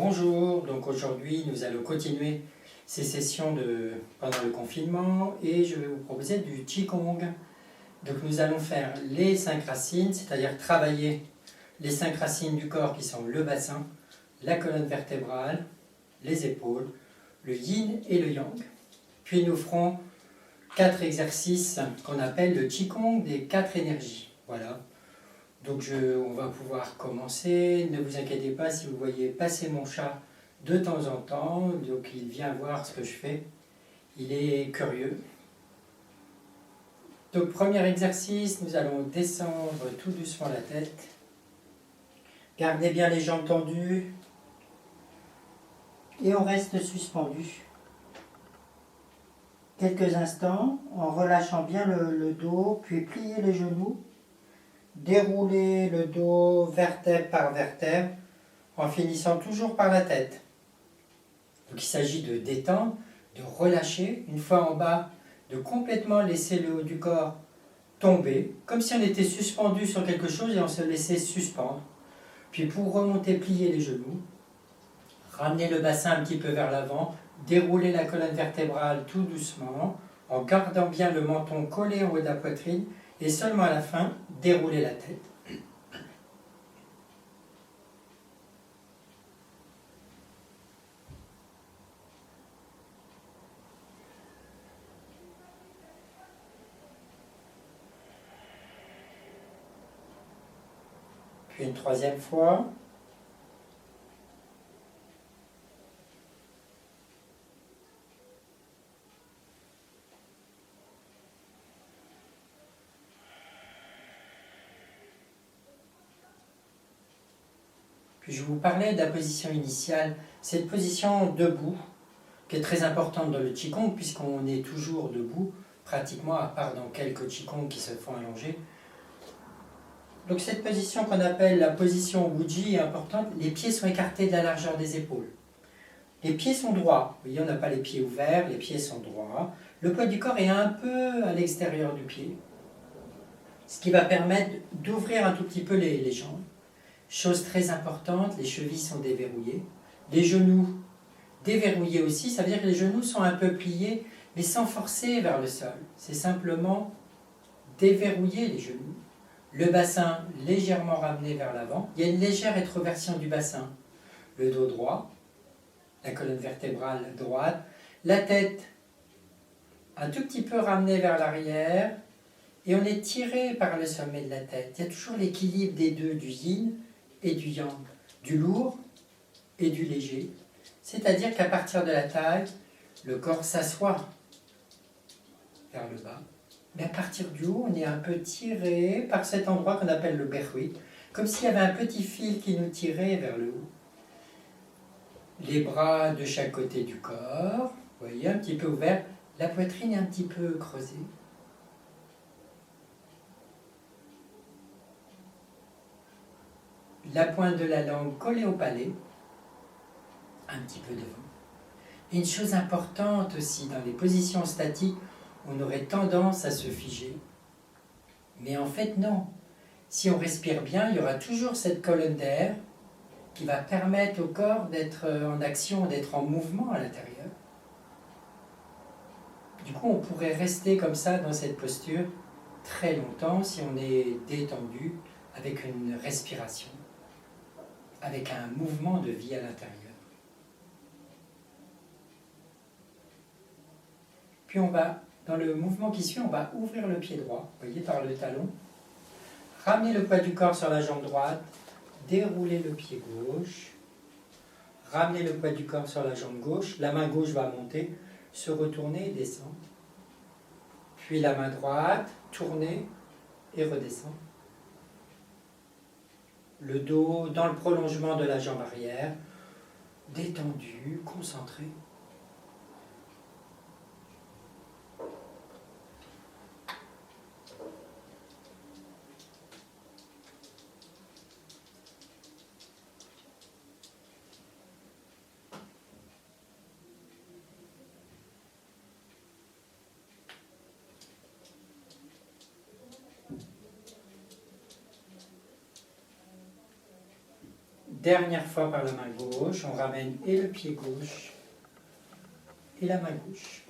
Bonjour, donc aujourd'hui nous allons continuer ces sessions pendant le confinement et je vais vous proposer du Qigong. Donc nous allons faire les 5 racines, c'est-à-dire travailler les 5 racines du corps qui sont le bassin, la colonne vertébrale, les épaules, le yin et le yang. Puis nous ferons 4 exercices qu'on appelle le Qigong des 4 énergies. Voilà. Donc on va pouvoir commencer. Ne vous inquiétez pas si vous voyez passer mon chat de temps en temps. Donc il vient voir ce que je fais. Il est curieux. Donc premier exercice, nous allons descendre tout doucement la tête. Gardez bien les jambes tendues. Et on reste suspendu. Quelques instants en relâchant bien le dos, puis pliez les genoux. Dérouler le dos vertèbre par vertèbre en finissant toujours par la tête. Donc il s'agit de détendre, de relâcher. Une fois en bas, de complètement laisser le haut du corps tomber, comme si on était suspendu sur quelque chose et on se laissait suspendre. Puis pour remonter, plier les genoux, ramener le bassin un petit peu vers l'avant, dérouler la colonne vertébrale tout doucement, en gardant bien le menton collé au haut de la poitrine, et seulement à la fin, dérouler la tête. Puis une troisième fois. Puis je vous parlais de la position initiale, cette position debout, qui est très importante dans le Qigong, puisqu'on est toujours debout, pratiquement, à part dans quelques Qigong qui se font allonger. Donc cette position qu'on appelle la position Wuji est importante. Les pieds sont écartés de la largeur des épaules. Les pieds sont droits. Vous voyez, on n'a pas les pieds ouverts, les pieds sont droits. Le poids du corps est un peu à l'extérieur du pied, ce qui va permettre d'ouvrir un tout petit peu les jambes. Chose très importante, les chevilles sont déverrouillées. Les genoux déverrouillés aussi, ça veut dire que les genoux sont un peu pliés, mais sans forcer vers le sol. C'est simplement déverrouiller les genoux. Le bassin légèrement ramené vers l'avant. Il y a une légère rétroversion du bassin. Le dos droit, la colonne vertébrale droite, la tête un tout petit peu ramenée vers l'arrière, et on est tiré par le sommet de la tête. Il y a toujours l'équilibre des deux, du yin et du yang, du lourd et du léger. C'est-à-dire qu'à partir de la taille, le corps s'assoit vers le bas. Mais à partir du haut, on est un peu tiré par cet endroit qu'on appelle le berhui, comme s'il y avait un petit fil qui nous tirait vers le haut. Les bras de chaque côté du corps, vous voyez, un petit peu ouvert, la poitrine est un petit peu creusée. La pointe de la langue collée au palais, un petit peu devant. Et une chose importante aussi, dans les positions statiques, on aurait tendance à se figer. Mais en fait, non. Si on respire bien, il y aura toujours cette colonne d'air qui va permettre au corps d'être en action, d'être en mouvement à l'intérieur. Du coup, on pourrait rester comme ça dans cette posture très longtemps si on est détendu avec une respiration, avec un mouvement de vie à l'intérieur. Puis dans le mouvement qui suit, on va ouvrir le pied droit, vous voyez, par le talon, ramener le poids du corps sur la jambe droite, dérouler le pied gauche, ramener le poids du corps sur la jambe gauche, la main gauche va monter, se retourner et descendre. Puis la main droite, tourner et redescendre. Le dos dans le prolongement de la jambe arrière, détendu, concentré. Dernière fois par la main gauche, on ramène et le pied gauche et la main gauche.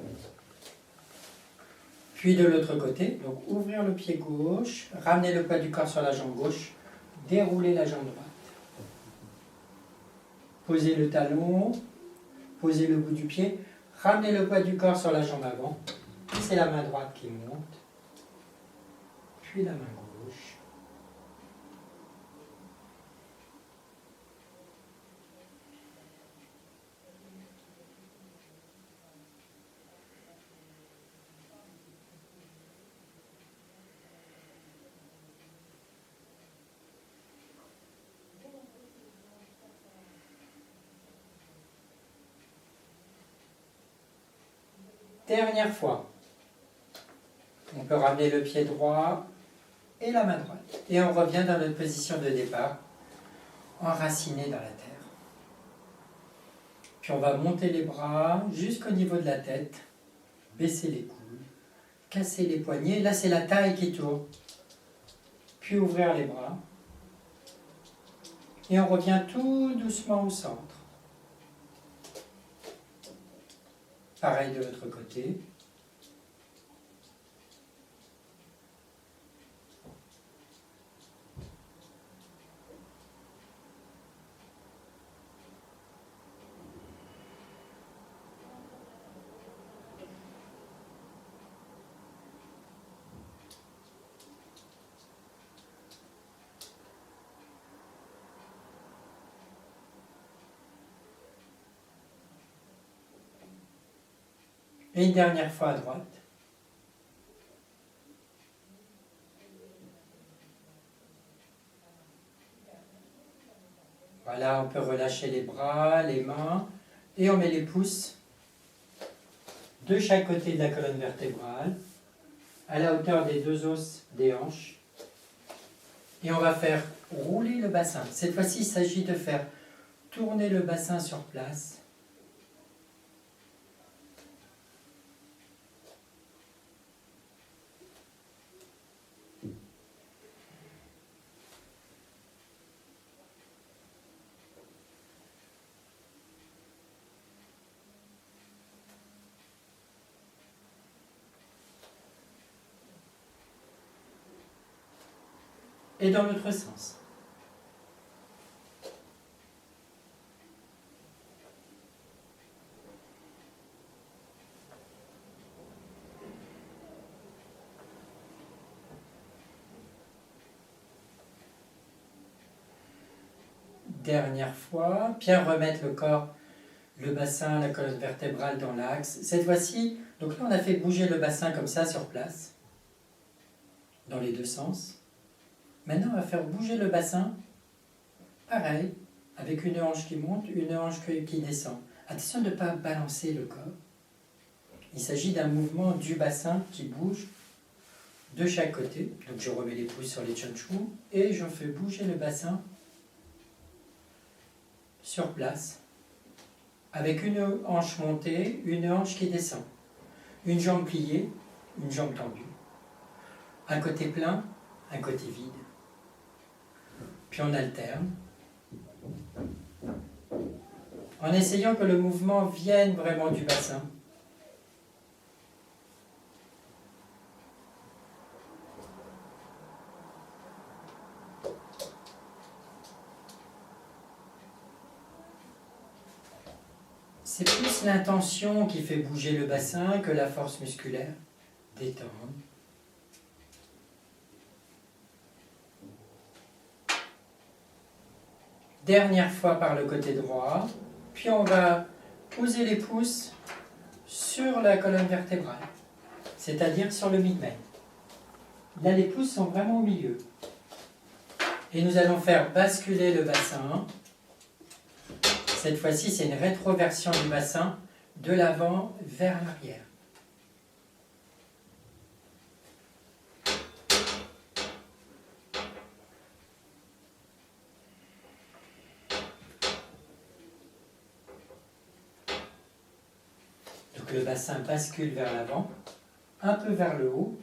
Puis de l'autre côté, donc ouvrir le pied gauche, ramener le poids du corps sur la jambe gauche, dérouler la jambe droite. Poser le talon, poser le bout du pied, ramener le poids du corps sur la jambe avant, puis c'est la main droite qui monte, puis la main gauche. Dernière fois. On peut ramener le pied droit et la main droite. Et on revient dans notre position de départ, enraciné dans la terre. Puis on va monter les bras jusqu'au niveau de la tête, baisser les coudes, casser les poignets. Là, c'est la taille qui tourne. Puis ouvrir les bras. Et on revient tout doucement au centre. Pareil de l'autre côté. Et une dernière fois à droite. Voilà, on peut relâcher les bras, les mains, et on met les pouces de chaque côté de la colonne vertébrale, à la hauteur des deux os des hanches. Et on va faire rouler le bassin. Cette fois-ci, il s'agit de faire tourner le bassin sur place. Et dans l'autre sens. Dernière fois, bien remettre le corps, le bassin, la colonne vertébrale dans l'axe. Cette fois-ci, donc là on a fait bouger le bassin comme ça sur place, dans les deux sens. Maintenant, on va faire bouger le bassin, pareil, avec une hanche qui monte, une hanche qui descend. Attention de ne pas balancer le corps. Il s'agit d'un mouvement du bassin qui bouge de chaque côté. Donc je remets les pouces sur les chunchus et je fais bouger le bassin sur place, avec une hanche montée, une hanche qui descend. Une jambe pliée, une jambe tendue. Un côté plein, un côté vide. Puis on alterne, en essayant que le mouvement vienne vraiment du bassin. C'est plus l'intention qui fait bouger le bassin que la force musculaire. Détendre. Dernière fois par le côté droit, puis on va poser les pouces sur la colonne vertébrale, c'est-à-dire sur le mid-main. Là, les pouces sont vraiment au milieu. Et nous allons faire basculer le bassin. Cette fois-ci, c'est une rétroversion du bassin de l'avant vers l'arrière. Donc le bassin bascule vers l'avant, un peu vers le haut.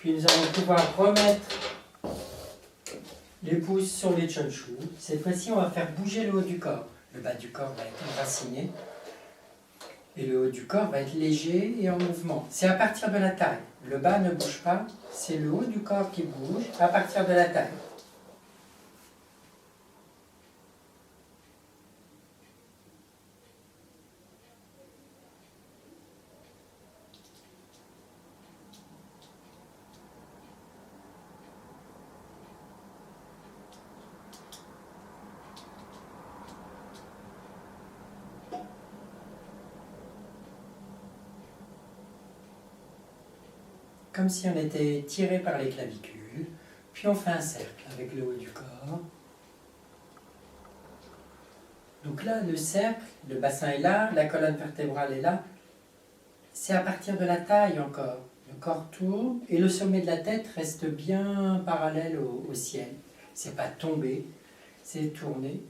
Puis nous allons pouvoir remettre les pouces sur les chunchous. Cette fois-ci, on va faire bouger le haut du corps. Le bas du corps va être enraciné et le haut du corps va être léger et en mouvement. C'est à partir de la taille. Le bas ne bouge pas, c'est le haut du corps qui bouge à partir de la taille. Comme si on était tiré par les clavicules, puis on fait un cercle avec le haut du corps. Donc là, le cercle, le bassin est là, la colonne vertébrale est là. C'est à partir de la taille encore. Le corps tourne et le sommet de la tête reste bien parallèle au ciel. C'est pas tomber, c'est tourner.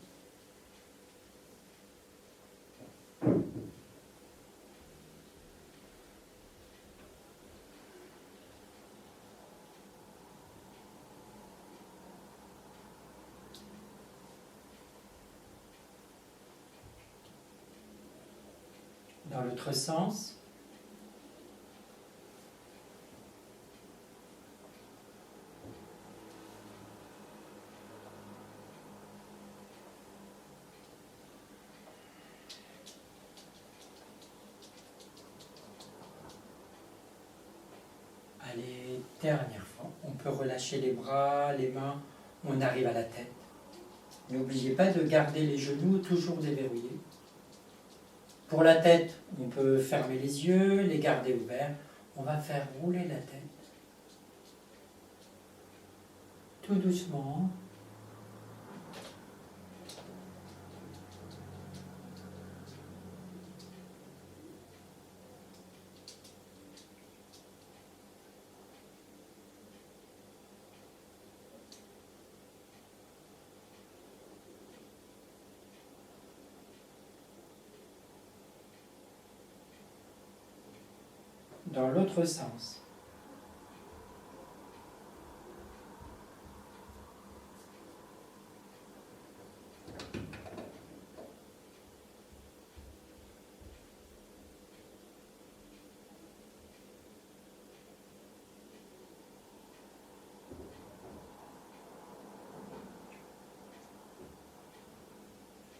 Dans l'autre sens. Allez, dernière fois. On peut relâcher les bras, les mains, on arrive à la tête. N'oubliez pas de garder les genoux toujours déverrouillés. Pour la tête, on peut fermer les yeux, les garder ouverts. On va faire rouler la tête. Tout doucement. Dans l'autre sens.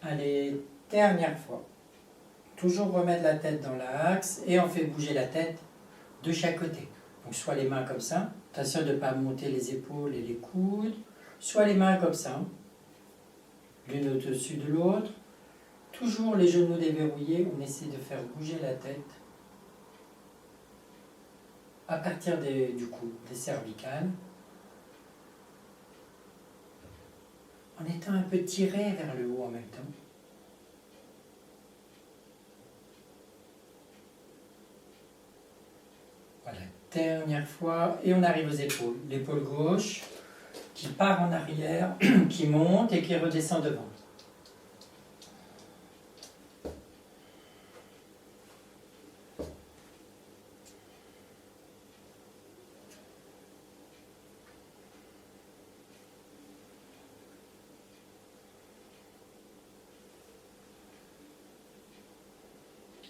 Allez, dernière fois. Toujours remettre la tête dans l'axe et on fait bouger la tête de chaque côté. Donc soit les mains comme ça, attention de ne pas monter les épaules et les coudes, soit les mains comme ça, l'une au-dessus de l'autre. Toujours les genoux déverrouillés, on essaie de faire bouger la tête à partir du cou, des cervicales, en étant un peu tiré vers le haut en même temps. Voilà, dernière fois, et on arrive aux épaules. L'épaule gauche qui part en arrière, qui monte et qui redescend devant.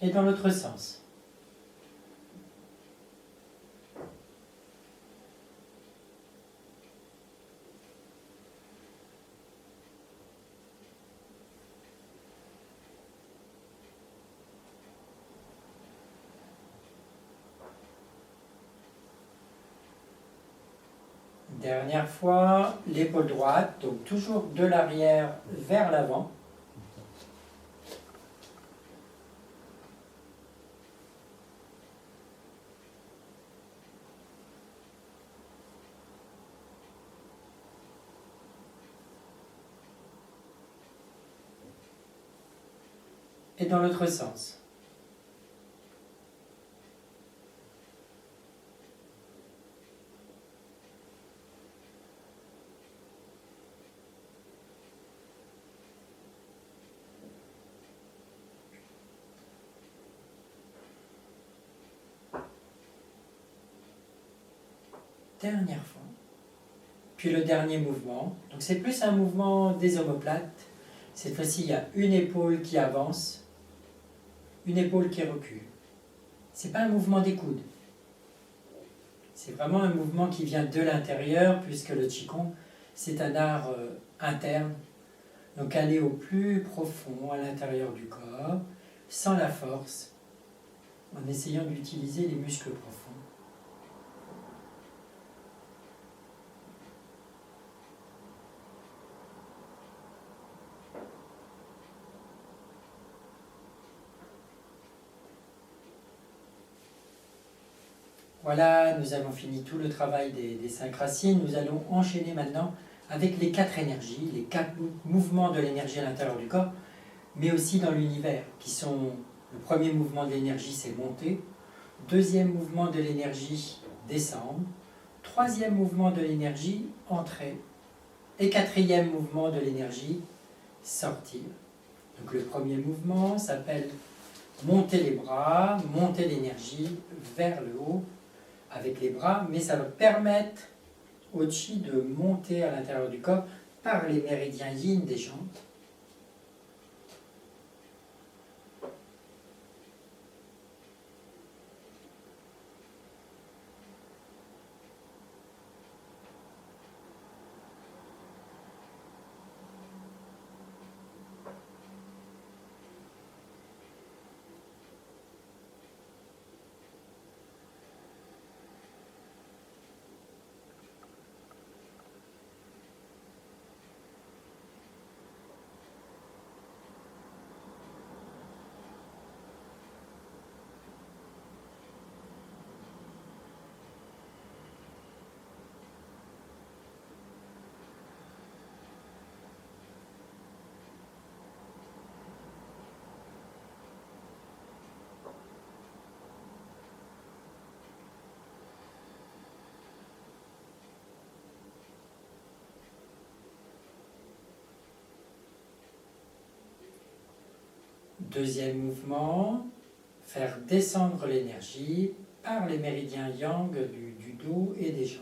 Et dans l'autre sens. Dernière fois, l'épaule droite, donc toujours de l'arrière vers l'avant. Et dans l'autre sens. dernière fois. Puis le dernier mouvement. Donc c'est plus un mouvement des omoplates. Cette fois-ci, il y a une épaule qui avance, une épaule qui recule. Ce n'est pas un mouvement des coudes. C'est vraiment un mouvement qui vient de l'intérieur, puisque le Qigong, c'est un art interne. Donc aller au plus profond, à l'intérieur du corps, sans la force, en essayant d'utiliser les muscles profonds. Voilà, nous avons fini tout le travail des 5 racines. Nous allons enchaîner maintenant avec les 4 énergies, les 4 mouvements de l'énergie à l'intérieur du corps, mais aussi dans l'univers, qui sont le premier mouvement de l'énergie, c'est monter. Deuxième mouvement de l'énergie, descendre. Troisième mouvement de l'énergie, entrer. Et quatrième mouvement de l'énergie, sortir. Donc le premier mouvement s'appelle monter les bras, monter l'énergie vers le haut avec les bras, mais ça va permettre au Qi de monter à l'intérieur du corps par les méridiens yin des jambes. Deuxième mouvement, faire descendre l'énergie par les méridiens yang du dos et des jambes.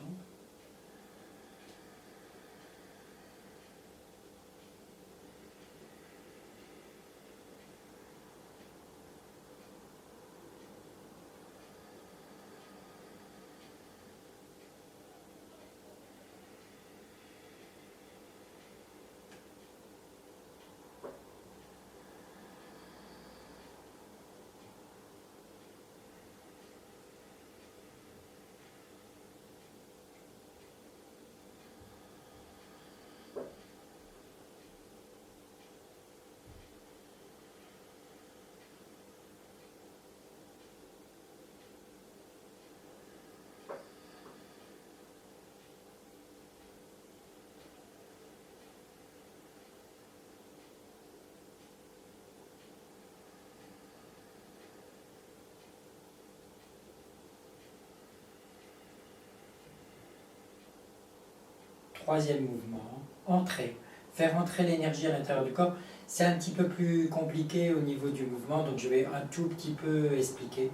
Troisième mouvement, entrer. Faire entrer l'énergie à l'intérieur du corps, c'est un petit peu plus compliqué au niveau du mouvement, donc je vais un tout petit peu expliquer.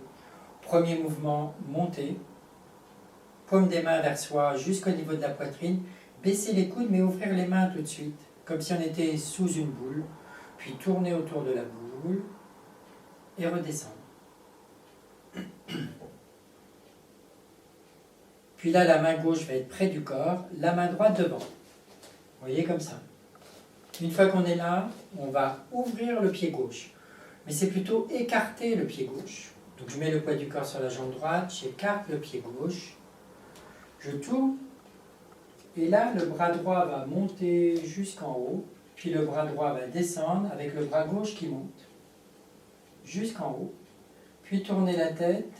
Premier mouvement, monter. Paume des mains vers soi jusqu'au niveau de la poitrine. Baisser les coudes, mais ouvrir les mains tout de suite, comme si on était sous une boule. Puis tourner autour de la boule et redescendre. Puis là, la main gauche va être près du corps, la main droite devant. Vous voyez, comme ça. Une fois qu'on est là, on va ouvrir le pied gauche. Mais c'est plutôt écarter le pied gauche. Donc je mets le poids du corps sur la jambe droite, j'écarte le pied gauche, je tourne, et là, le bras droit va monter jusqu'en haut, puis le bras droit va descendre avec le bras gauche qui monte jusqu'en haut, puis tourner la tête,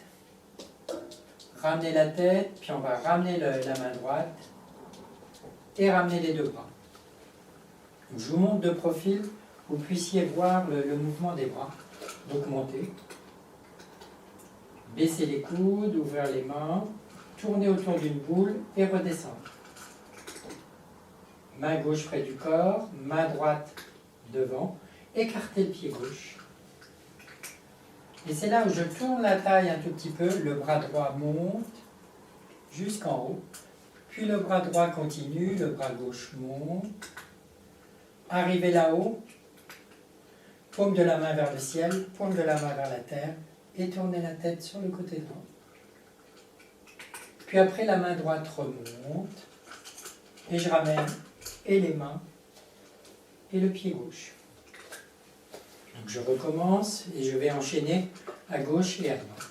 ramener la tête, puis on va ramener la main droite et ramener les deux bras. Donc, je vous montre de profil, vous puissiez voir le mouvement des bras. Donc monter, baisser les coudes, ouvrir les mains, tourner autour d'une boule et redescendre. Main gauche près du corps, main droite devant, écarter le pied gauche. Et c'est là où je tourne la taille un tout petit peu, le bras droit monte jusqu'en haut, Puis le bras droit continue, le bras gauche monte. Arrivez là-haut, paume de la main vers le ciel, paume de la main vers la terre, et tournez la tête sur le côté droit. Puis après, la main droite remonte, et je ramène et les mains et le pied gauche. Donc je recommence et je vais enchaîner à gauche et à droite.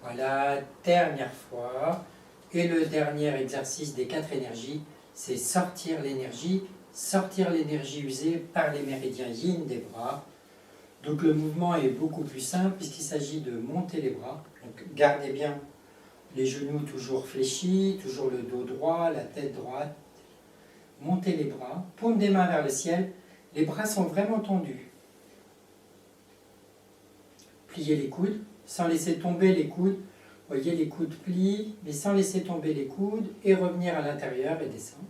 Voilà, dernière fois. Et le dernier exercice des 4 énergies, c'est sortir l'énergie usée par les méridiens yin des bras. Donc le mouvement est beaucoup plus simple puisqu'il s'agit de monter les bras. Donc gardez bien les genoux toujours fléchis, toujours le dos droit, la tête droite. Montez les bras, paume des mains vers le ciel. Les bras sont vraiment tendus. Pliez les coudes, sans laisser tomber les coudes. Voyez les coudes plient, mais sans laisser tomber les coudes, et revenir à l'intérieur et descendre.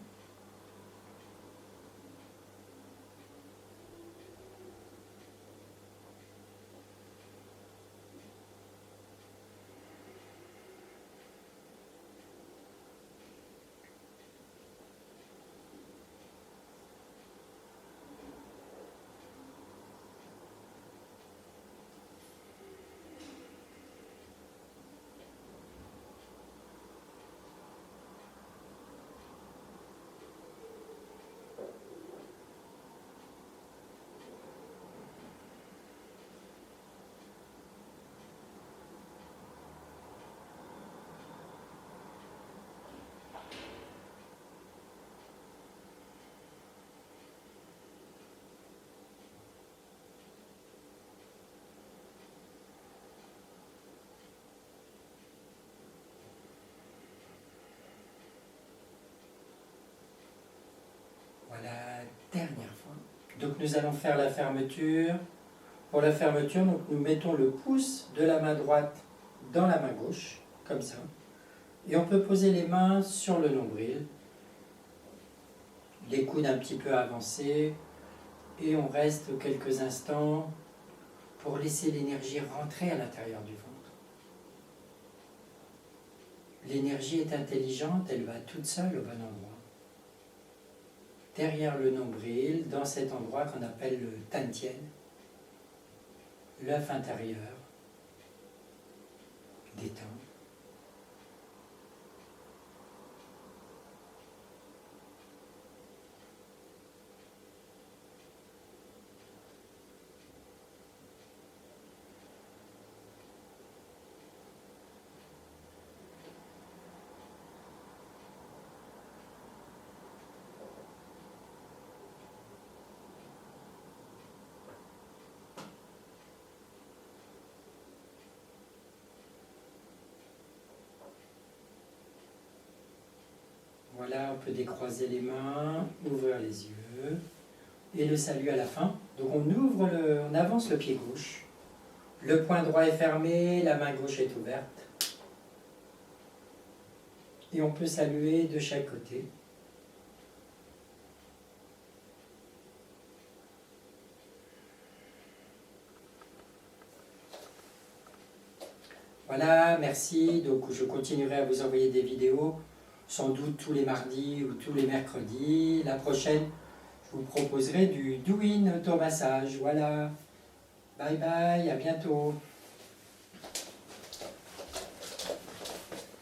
Voilà, dernière fois. Donc nous allons faire la fermeture. Pour la fermeture, donc, nous mettons le pouce de la main droite dans la main gauche, comme ça. Et on peut poser les mains sur le nombril, les coudes un petit peu avancés, et on reste quelques instants pour laisser l'énergie rentrer à l'intérieur du ventre. L'énergie est intelligente, elle va toute seule au bon endroit. Derrière le nombril, dans cet endroit qu'on appelle le tantien, l'œuf intérieur, détend. Voilà, on peut décroiser les mains, ouvrir les yeux. Et le salut à la fin. Donc on avance le pied gauche. Le poing droit est fermé, la main gauche est ouverte. Et on peut saluer de chaque côté. Voilà, merci. Donc je continuerai à vous envoyer des vidéos, sans doute tous les mardis ou tous les mercredis. La prochaine, je vous proposerai du Douyin automassage. Voilà. Bye bye, à bientôt.